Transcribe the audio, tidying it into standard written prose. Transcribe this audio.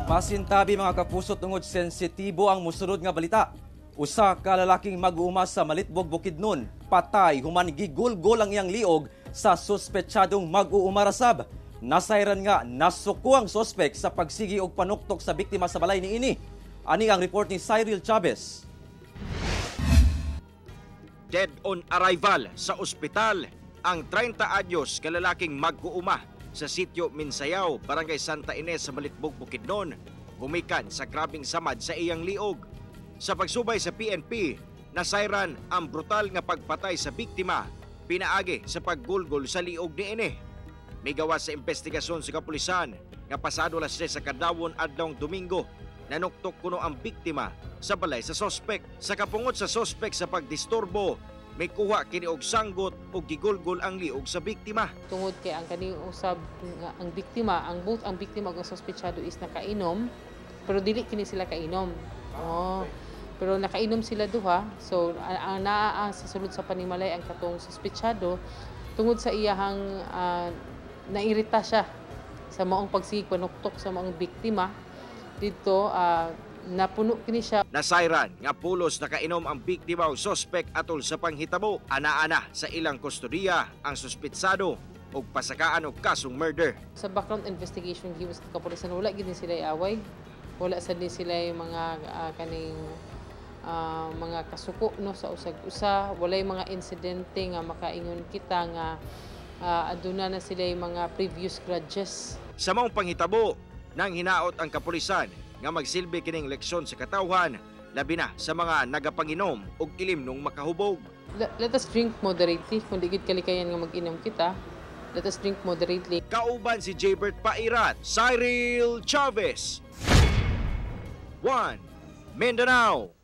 Masintabi mga kapusot tungod sensitibo ang musunod nga balita. Usa ka lalaking mag-uuma sa Malitbog, Bukidnon, patay human gigulgol ang iyang liog sa suspetsadong mag-uumarasab. Nasayran nga nasuko ang sospek sa pagsigi og panuktok sa biktima sa balay niini. Ani ang report ni Cyril Chavez. Dead on arrival sa ospital ang 30 anyos ka lalaking mag-uuma sa sitio Minsayaw, Barangay Santa Ines sa Malitbog, Bukidnon, gumikan sa grabing samad sa iyang liog. Sa pagsubay sa PNP, nasayran ang brutal nga pagpatay sa biktima, pinaagi sa paggulgol sa liog niini. May gawas sa investigasyon sa kapulisan nga pasado alas 10 sa kadlawon adlong Domingo, nanuktok kuno ang biktima sa balay sa sospek. Sa kapungot sa sospek sa pagdisturbo, may kuha kini og sanggot o gigulgol ang liog sa biktima. Tungod kay ang kani usab ang biktima, both ang biktima ug ang suspetsado is nakainom, pero dili kini sila kainom. Pero nakainom sila duha. So ang naa sa sulod sa panimalay ang katong suspetsado tungod sa iyahang nairita siya sa maong pagsig panuktok sa maong biktima. Dito napuno kini siya. Nasayran nga pulos nakainom ang biktima o sospek atol sa panghitabo. Ana-ana sa ilang kustodiya ang suspetsado og pasakaan og kasong murder. Sa background investigation giwas sa kapulisan, wala gid sila away. Wala sa din sila mga kaning mga kasuko no sa usag-usa. Walay mga insidente nga makaingon kita nga aduna na sila mga previous grudges. Sa maong panghitabo nang hinaot ang kapulisan nga magsilbi kining leksyon sa katawhan, labi na sa mga nagapanginom og ilim nung makahubog. Let us drink moderately. Kung di gid kalikayan nga mag-inom kita, let us drink moderately. Kauban si Jaybert Pairat, Cyril Chavez, 1 Mindanao.